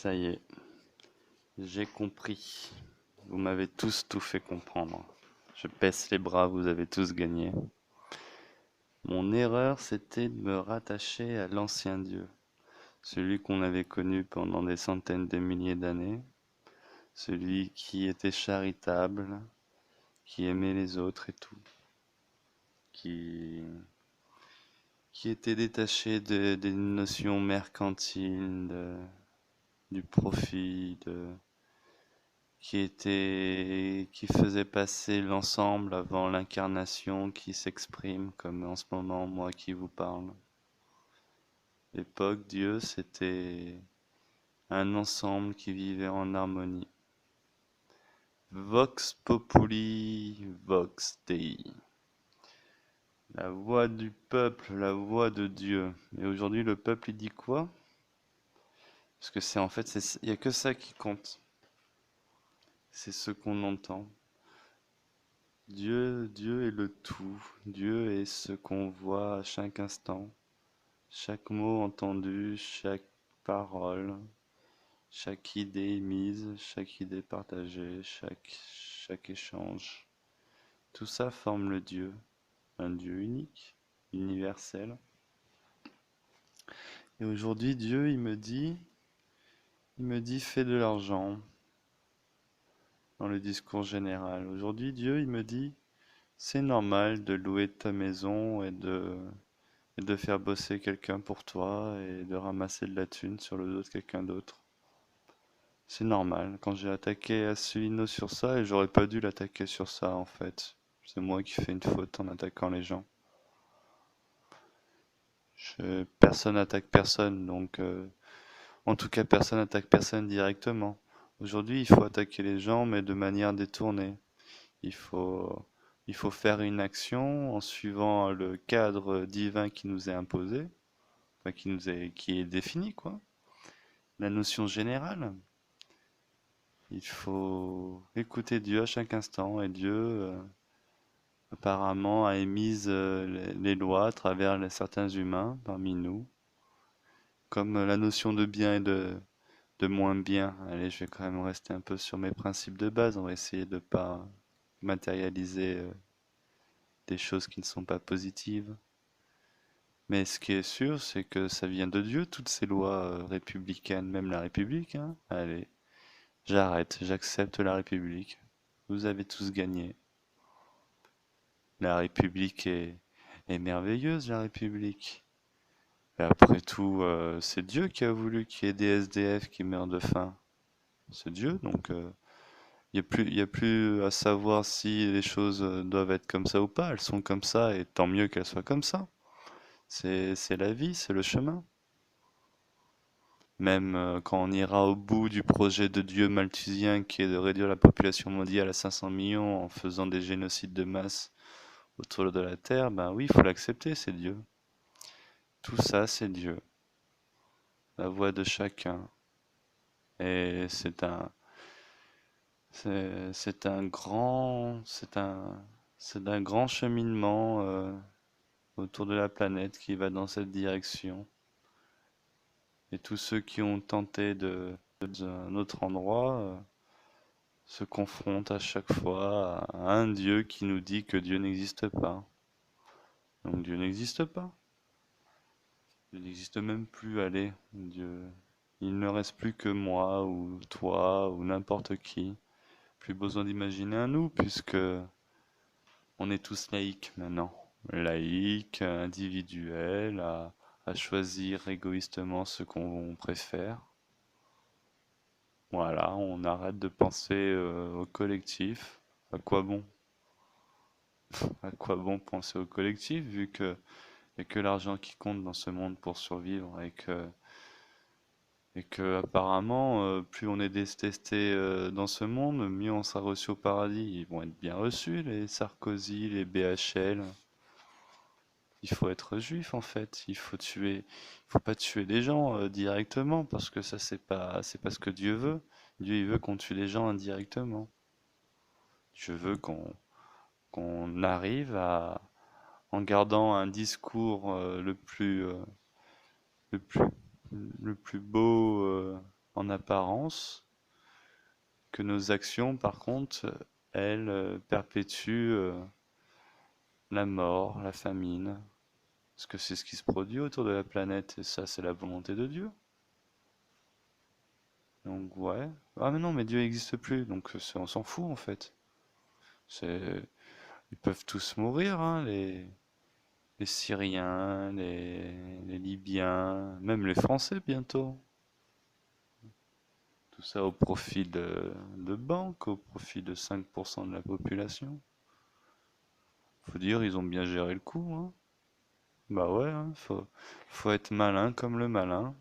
Ça y est, j'ai compris. Vous m'avez tous tout fait comprendre. Je baisse les bras, vous avez tous gagné. Mon erreur, c'était de me rattacher à l'ancien Dieu, celui qu'on avait connu pendant des centaines de milliers d'années, celui qui était charitable, qui aimait les autres et tout, qui, qui était détaché des notions mercantiles, du profit, qui faisait passer l'ensemble avant l'incarnation qui s'exprime comme en ce moment moi qui vous parle. L'époque, Dieu, c'était un ensemble qui vivait en harmonie. Vox populi, vox Dei. La voix du peuple, la voix de Dieu. Et aujourd'hui, le peuple, il dit quoi? Parce que c'est en fait, il n'y a que ça qui compte. C'est ce qu'on entend. Dieu est le tout. Dieu est ce qu'on voit à chaque instant. Chaque mot entendu, chaque parole, chaque idée émise, chaque idée partagée, chaque échange. Tout ça forme le Dieu, un Dieu unique, universel. Et aujourd'hui, Dieu, il me dit, fais de l'argent dans le discours général. Aujourd'hui, Dieu, il me dit, c'est normal de louer ta maison et de faire bosser quelqu'un pour toi et de ramasser de la thune sur le dos de quelqu'un d'autre. C'est normal. Quand j'ai attaqué Asselineau sur ça, et j'aurais pas dû l'attaquer sur ça en fait. C'est moi qui fais une faute en attaquant les gens. Personne n'attaque personne, donc en tout cas personne n'attaque personne directement. Aujourd'hui, il faut attaquer les gens, mais de manière détournée. Il faut, il faut faire une action en suivant le cadre divin qui nous est imposé, enfin, qui est défini, quoi. La notion générale. Il faut écouter Dieu à chaque instant et Dieu apparemment a émise les lois à travers certains humains parmi nous, comme la notion de bien et de moins bien. Allez, je vais quand même rester un peu sur mes principes de base. On va essayer de ne pas matérialiser des choses qui ne sont pas positives. Mais ce qui est sûr, c'est que ça vient de Dieu, toutes ces lois républicaines, même la République, hein. Allez, j'arrête, j'accepte la République. Vous avez tous gagné. La République est merveilleuse, la République. Et après tout, c'est Dieu qui a voulu qu'il y ait des SDF qui meurent de faim. C'est Dieu, donc il y a plus à savoir si les choses doivent être comme ça ou pas. Elles sont comme ça, et tant mieux qu'elles soient comme ça. C'est la vie, c'est le chemin. Même quand on ira au bout du projet de Dieu malthusien qui est de réduire la population mondiale à 500 millions en faisant des génocides de masse autour de la Terre, ben oui, il faut l'accepter, c'est Dieu. Tout ça, c'est Dieu, la voix de chacun. Et c'est un grand cheminement autour de la planète qui va dans cette direction. Et tous ceux qui ont tenté d'un autre endroit se confrontent à chaque fois à un Dieu qui nous dit que Dieu n'existe pas. Donc Dieu n'existe pas. Dieu n'existe même plus, allez, Dieu. Il ne reste plus que moi ou toi ou n'importe qui. Plus besoin d'imaginer un nous puisque on est tous laïcs maintenant. Laïcs, individuels, à choisir égoïstement ce qu'on préfère. Voilà, on arrête de penser au collectif. À quoi bon? À quoi bon penser au collectif vu que y a que l'argent qui compte dans ce monde pour survivre et que apparemment plus on est détesté dans ce monde, mieux on sera reçu au paradis. Ils vont être bien reçus les Sarkozy, les BHL. Il faut être juif en fait. Il faut pas tuer les gens directement parce que ça c'est pas ce que Dieu veut. Dieu il veut qu'on tue les gens indirectement. Dieu veut qu'on arrive en gardant un discours le plus beau. en apparence, que nos actions, par contre, elles, perpétuent la mort, la famine, parce que c'est ce qui se produit autour de la planète, et ça, c'est la volonté de Dieu. Donc, ouais. Ah, mais non, mais Dieu n'existe plus, donc on s'en fout, en fait. C'est... Ils peuvent tous mourir, hein, les Syriens, les Libyens, même les Français bientôt. Tout ça au profit de banques, au profit de 5% de la population. Faut dire, ils ont bien géré le coup, hein. Bah ouais, hein, faut être malin comme le malin.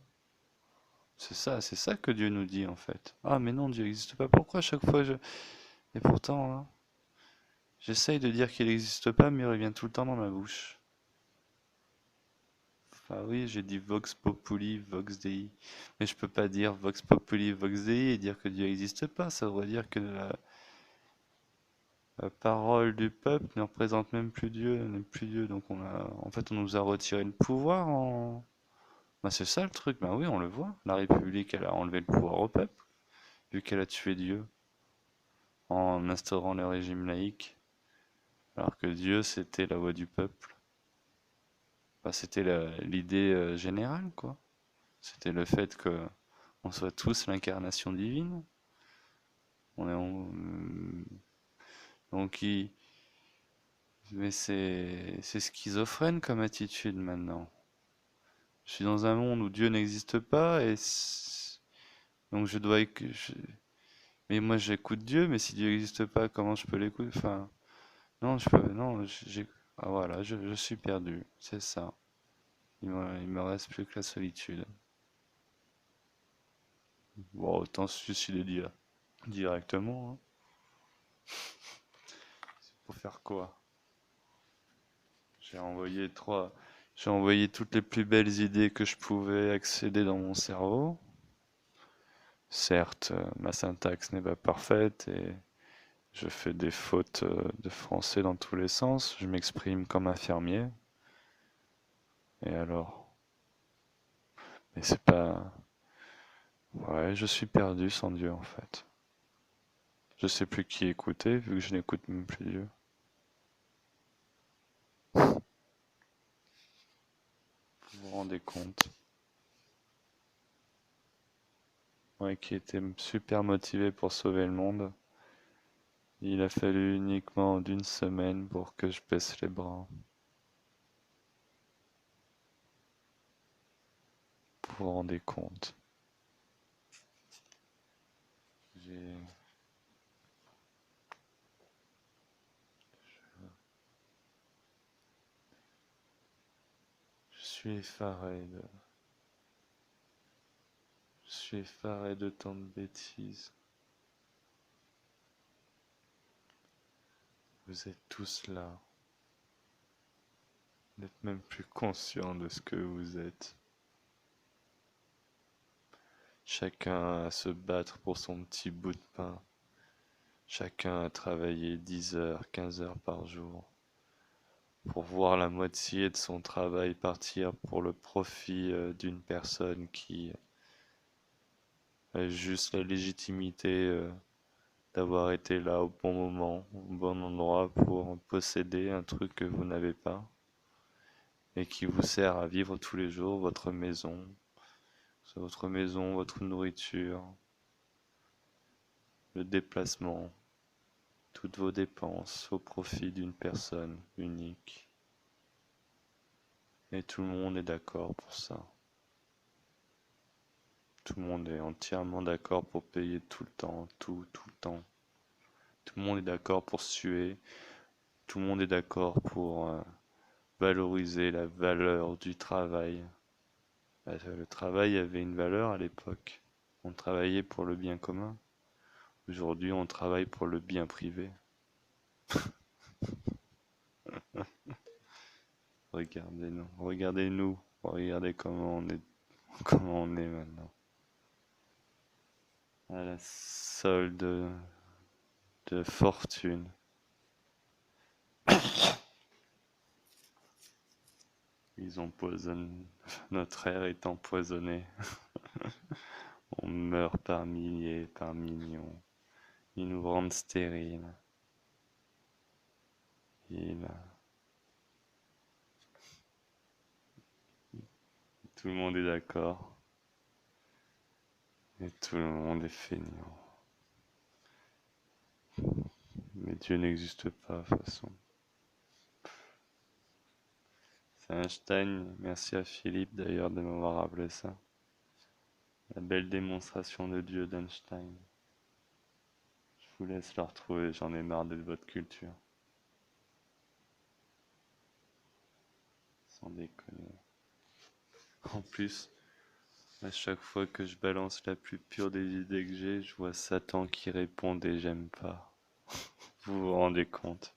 C'est ça que Dieu nous dit en fait. Ah mais non, Dieu n'existe pas. Pourquoi à chaque fois je... Et pourtant, hein, j'essaye de dire qu'il n'existe pas, mais il revient tout le temps dans ma bouche. Ah oui, j'ai dit Vox Populi, Vox Dei. Mais je peux pas dire Vox Populi, Vox Dei et dire que Dieu n'existe pas. Ça voudrait dire que la parole du peuple ne représente même plus Dieu, n'est plus Dieu. Donc en fait, on nous a retiré le pouvoir en... Bah c'est ça le truc, bah oui, on le voit. La République, elle a enlevé le pouvoir au peuple, vu qu'elle a tué Dieu en instaurant le régime laïque. Alors que Dieu, c'était la voix du peuple. Bah, c'était l'idée générale, quoi. C'était le fait que on soit tous l'incarnation divine. On est donc mais c'est schizophrène comme attitude maintenant. Je suis dans un monde où Dieu n'existe pas et donc je dois mais moi j'écoute Dieu, mais si Dieu n'existe pas, comment je peux l'écouter? Enfin, non, je peux non, ah voilà, je suis perdu, c'est ça. Il me reste plus que la solitude. Bon, autant se suicider directement, hein. Pour faire quoi? J'ai envoyé trois. J'ai envoyé toutes les plus belles idées que je pouvais accéder dans mon cerveau. Certes, ma syntaxe n'est pas parfaite et je fais des fautes de français dans tous les sens. Je m'exprime comme un fermier. Et alors? Mais c'est pas. Ouais, je suis perdu sans Dieu en fait. Je sais plus qui écouter vu que je n'écoute même plus Dieu. Vous vous rendez compte? Moi qui étais super motivé pour sauver le monde, il a fallu uniquement d'une semaine pour que je baisse les bras. Vous vous rendez compte? J'ai- Je suis je suis effaré de tant de bêtises. Vous êtes tous là. Vous n'êtes même plus conscient de ce que vous êtes. Chacun à se battre pour son petit bout de pain. Chacun a travaillé 10 heures, 15 heures par jour pour voir la moitié de son travail partir pour le profit d'une personne qui a juste la légitimité d'avoir été là au bon moment, au bon endroit pour posséder un truc que vous n'avez pas et qui vous sert à vivre tous les jours, votre maison, votre nourriture, le déplacement, toutes vos dépenses au profit d'une personne unique. Et tout le monde est d'accord pour ça. Tout le monde est entièrement d'accord pour payer tout le temps, tout le temps. Tout le monde est d'accord pour suer. Tout le monde est d'accord pour valoriser la valeur du travail. Le travail avait une valeur à l'époque. On travaillait pour le bien commun. Aujourd'hui, on travaille pour le bien privé. Regardez-nous, regardez-nous, regardez comment on est maintenant. À la solde de fortune. Ils empoisonnent, notre air est empoisonné. On meurt par milliers, par millions. Ils nous rendent stériles. Ils- Tout le monde est d'accord. Et tout le monde est feignant. Mais Dieu n'existe pas, de toute façon. C'est Einstein, merci à Philippe d'ailleurs de m'avoir rappelé ça. La belle démonstration de Dieu d'Einstein. Je vous laisse la retrouver, j'en ai marre de votre culture. Sans déconner. En plus, à chaque fois que je balance la plus pure des idées que j'ai, je vois Satan qui répond et j'aime pas. Vous vous rendez compte?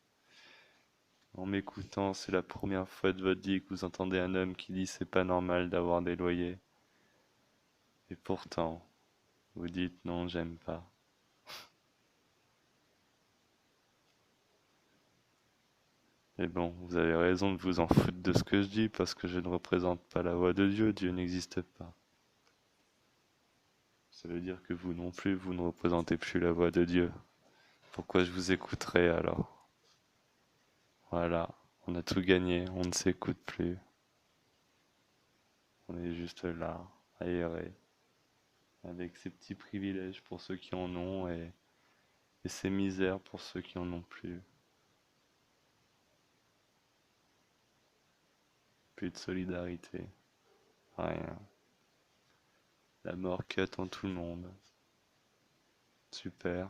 En m'écoutant, c'est la première fois de votre vie que vous entendez un homme qui dit c'est pas normal d'avoir des loyers. Et pourtant, vous dites non, j'aime pas. Et bon, vous avez raison de vous en foutre de ce que je dis parce que je ne représente pas la voix de Dieu, Dieu n'existe pas. Ça veut dire que vous non plus, vous ne représentez plus la voix de Dieu. Pourquoi je vous écouterais alors? Voilà, on a tout gagné, on ne s'écoute plus. On est juste là, aéré, avec ses petits privilèges pour ceux qui en ont et ses misères pour ceux qui en ont plus. Plus de solidarité, rien. La mort qui attend tout le monde. Super.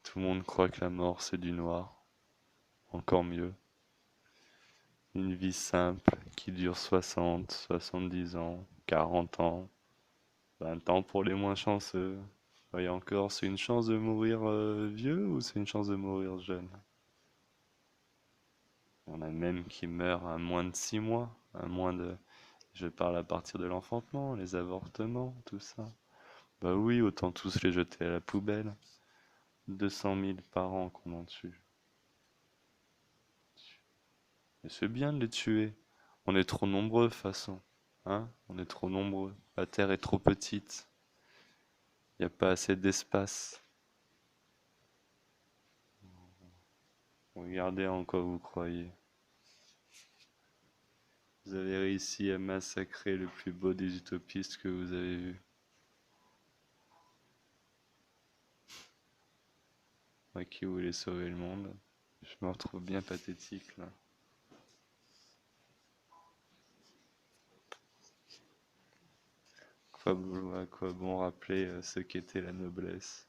Tout le monde croit que la mort c'est du noir. Encore mieux. Une vie simple qui dure 60, 70 ans, 40 ans, 20 ans pour les moins chanceux. Et encore, c'est une chance de mourir vieux ou c'est une chance de mourir jeune? Il y en a même qui meurent à moins de 6 mois, à moins de... Je parle à partir de l'enfantement, les avortements, tout ça. Bah oui, autant tous les jeter à la poubelle. 200 000 par an qu'on en tue. Et c'est bien de les tuer. On est trop nombreux, de toute façon. Hein? On est trop nombreux. La Terre est trop petite. Il n'y a pas assez d'espace. Regardez en quoi vous croyez. Vous avez réussi à massacrer le plus beau des utopistes que vous avez vu. Moi qui voulais sauver le monde. Je me retrouve bien pathétique là. À quoi bon rappeler ce qu'était la noblesse?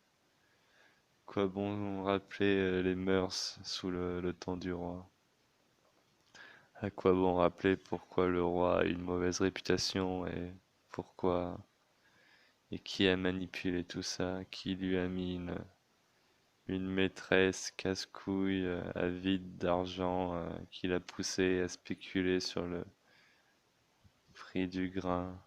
Quoi bon rappeler les mœurs sous le temps du roi? À quoi bon rappeler pourquoi le roi a une mauvaise réputation et pourquoi et qui a manipulé tout ça? Qui lui a mis une maîtresse casse-couille avide d'argent qui l'a poussé à spéculer sur le prix du grain,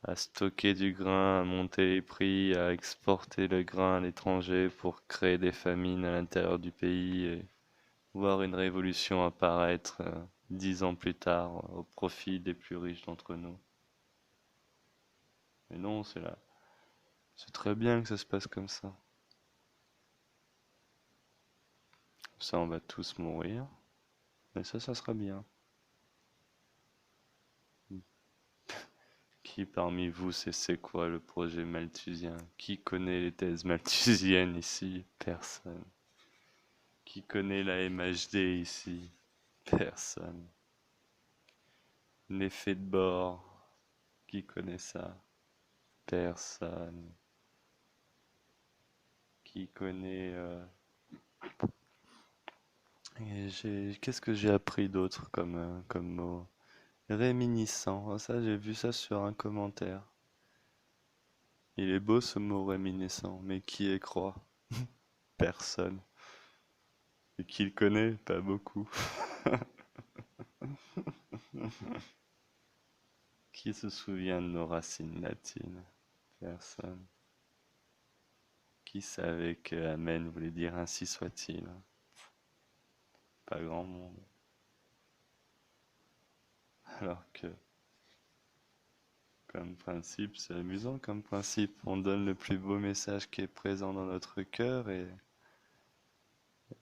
à stocker du grain, à monter les prix, à exporter le grain à l'étranger pour créer des famines à l'intérieur du pays et voir une révolution apparaître 10 ans plus tard au profit des plus riches d'entre nous. Mais non, c'est là. C'est très bien que ça se passe comme ça. Ça, on va tous mourir, mais ça sera bien. Qui parmi vous sait c'est quoi le projet malthusien? Qui connaît les thèses malthusiennes ici? Personne. Qui connaît la MHD ici? Personne. L'effet de bord, qui connaît ça? Personne. Qui connaît... Qu'est-ce que j'ai appris d'autre comme mot? Réminiscent. Oh, ça, j'ai vu ça sur un commentaire. Il est beau ce mot réminiscent, mais qui y croit? Personne. Et qui le connaît? Pas beaucoup. Qui se souvient de nos racines latines? Personne. Qui savait que Amen voulait dire ainsi soit-il? Pas grand monde. Alors que Comme principe, c'est amusant comme principe. On donne le plus beau message qui est présent dans notre cœur et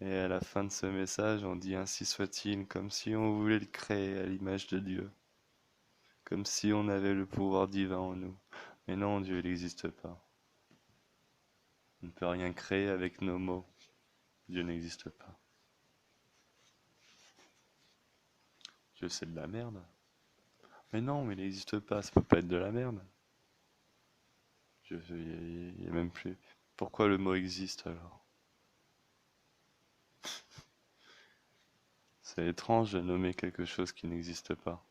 à la fin de ce message, on dit ainsi soit-il, comme si on voulait le créer à l'image de Dieu, comme si on avait le pouvoir divin en nous. Mais non, Dieu, il n'existe pas. On ne peut rien créer avec nos mots. Dieu n'existe pas. Dieu, c'est de la merde. Mais non, mais il n'existe pas, ça peut pas être de la merde. Il y a même plus. Pourquoi le mot existe alors? C'est étrange de nommer quelque chose qui n'existe pas.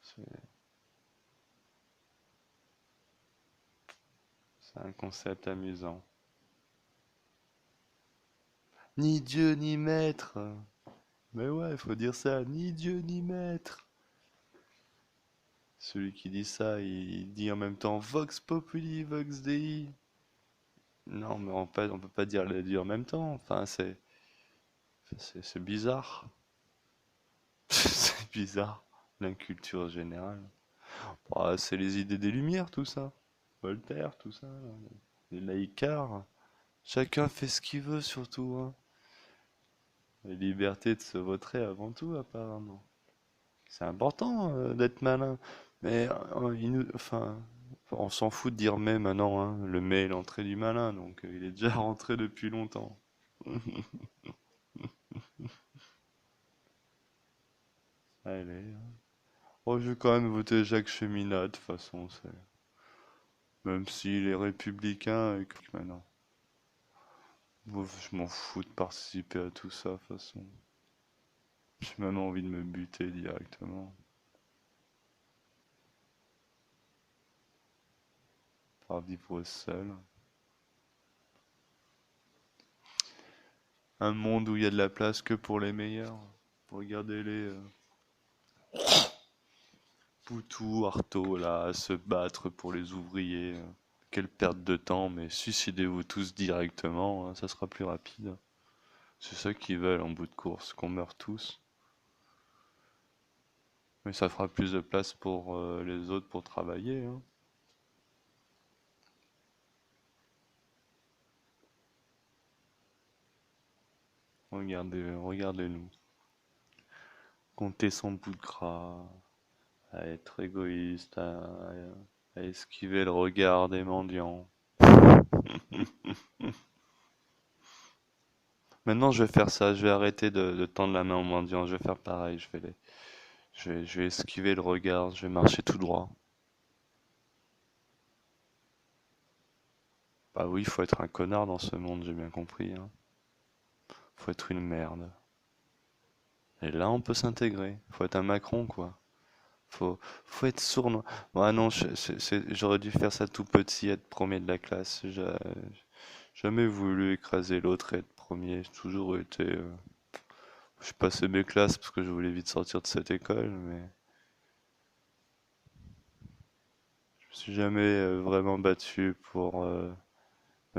C'est c'est un concept amusant. Ni Dieu ni maître. Mais ouais, il faut dire ça, ni Dieu ni maître. Celui qui dit ça, il dit en même temps Vox Populi, Vox Dei. Non, mais on peut pas dire les deux en même temps. Enfin, c'est bizarre. C'est bizarre. L'inculture générale. Bah, c'est les idées des Lumières, tout ça. Voltaire, tout ça. Là. Les laïcards. Chacun fait ce qu'il veut, surtout. Hein. La liberté de se voter avant tout, apparemment. C'est important d'être malin. Mais enfin, on s'en fout de dire mais maintenant. Hein. Le mais est l'entrée du malin, donc il est déjà rentré depuis longtemps. Allez. Hein. Oh, je vais quand même voter Jacques Cheminade, de toute façon. Même s'il est républicain et que maintenant. Je m'en fous de participer à tout ça, de toute façon. J'ai même envie de me buter directement. Par vivre seul. Un monde où il y a de la place que pour les meilleurs. Regardez-les. Poutou, Artaud, là, à se battre pour les ouvriers. Quelle perte de temps, mais suicidez-vous tous directement, hein, ça sera plus rapide. C'est ça qu'ils veulent en bout de course, qu'on meure tous. Mais ça fera plus de place pour les autres pour travailler. Hein. Regardez-nous. Compter son bout de gras, à être égoïste, à esquiver le regard des mendiants. Maintenant, je vais faire ça. Je vais arrêter de tendre la main aux mendiants. Je vais faire pareil. Je vais esquiver le regard. Je vais marcher tout droit. Bah oui, faut être un connard dans ce monde, j'ai bien compris. Hein. Faut être une merde. Et là, on peut s'intégrer. Faut être un Macron, quoi. Faut être sournois. Ah non, j'aurais dû faire ça tout petit, être premier de la classe. J'ai jamais voulu écraser l'autre et être premier. J'ai toujours été. Je passais mes classes parce que je voulais vite sortir de cette école, mais je me suis jamais vraiment battu pour me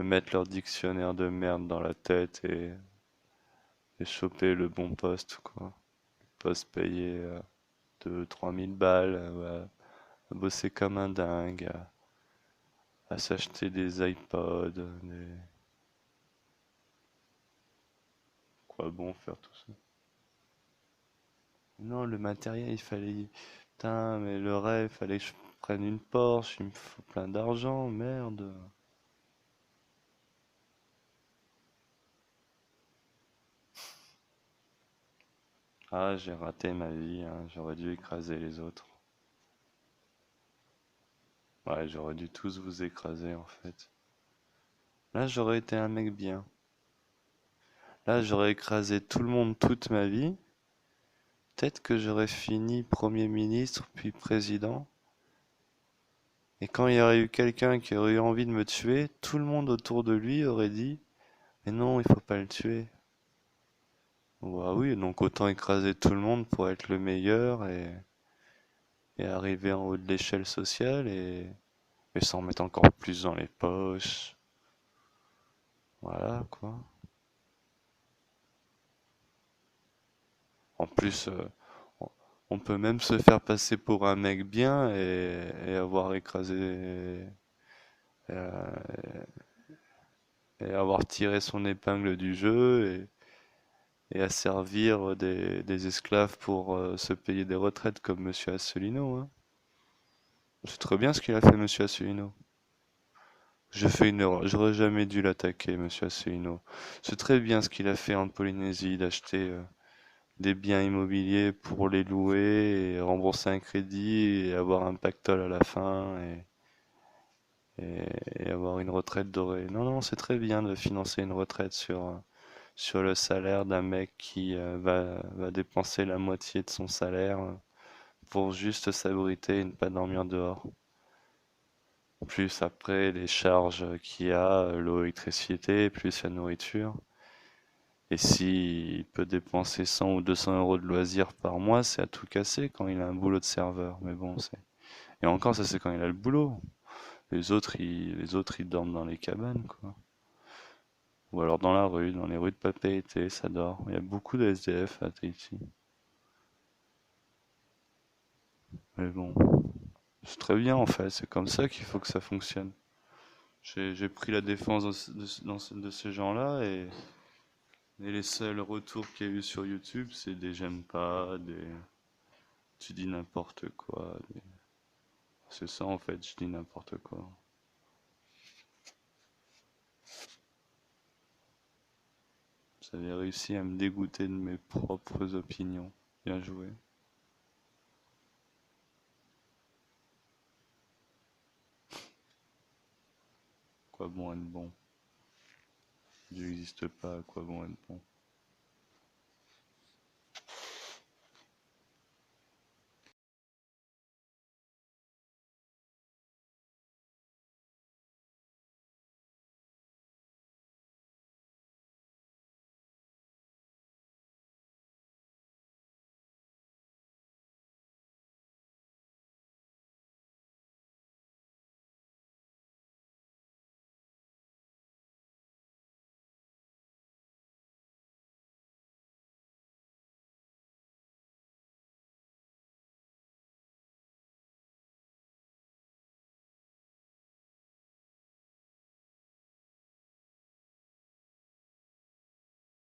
mettre leur dictionnaire de merde dans la tête et choper le bon poste, quoi. Poste payé 2 000 3 000 balles, à bosser comme un dingue, à s'acheter des iPods, quoi bon faire tout ça. Non, le matériel, il fallait. Putain, mais le rêve, il fallait que je prenne une Porsche, il me faut plein d'argent, merde. Ah, j'ai raté ma vie, hein, j'aurais dû écraser les autres. Ouais, j'aurais dû tous vous écraser en fait. Là, j'aurais été un mec bien. Là, j'aurais écrasé tout le monde toute ma vie. Peut-être que j'aurais fini Premier ministre, puis président. Et quand il y aurait eu quelqu'un qui aurait eu envie de me tuer, tout le monde autour de lui aurait dit, mais non, il faut pas le tuer. Bah oui, donc autant écraser tout le monde pour être le meilleur et arriver en haut de l'échelle sociale et s'en mettre encore plus dans les poches. Voilà quoi. En plus, On peut même se faire passer pour un mec bien et avoir écrasé et avoir tiré son épingle du jeu et asservir des esclaves pour se payer des retraites comme Monsieur Asselineau, hein. C'est très bien ce qu'il a fait, Monsieur Asselineau. J'ai fait une erreur. J'aurais jamais dû l'attaquer, Monsieur Asselineau. C'est très bien ce qu'il a fait en Polynésie, d'acheter des biens immobiliers pour les louer et rembourser un crédit et avoir un pactole à la fin et avoir une retraite dorée. Non, non, c'est très bien de financer une retraite sur le salaire d'un mec qui va dépenser la moitié de son salaire pour juste s'abriter et ne pas dormir dehors. Plus après les charges qu'il y a, l'eau, l'électricité, plus la nourriture. Et s'il peut dépenser 100 ou 200 euros de loisirs par mois, c'est à tout casser quand il a un boulot de serveur. Mais bon, c'est... Et encore, ça c'est quand il a le boulot. Les autres, ils dorment dans les cabanes, quoi. Ou alors dans la rue, dans les rues de Papeete, ça dort. Il y a beaucoup de SDF à Tahiti. Mais bon, c'est très bien en fait, c'est comme ça qu'il faut que ça fonctionne. J'ai pris la défense de ces gens-là et les seuls retours qu'il y a eu sur YouTube, c'est des j'aime pas, des tu dis n'importe quoi. C'est ça en fait, je dis n'importe quoi. Vous avez réussi à me dégoûter de mes propres opinions. Bien joué. Quoi bon être bon? Dieu n'existe pas, à quoi bon être bon?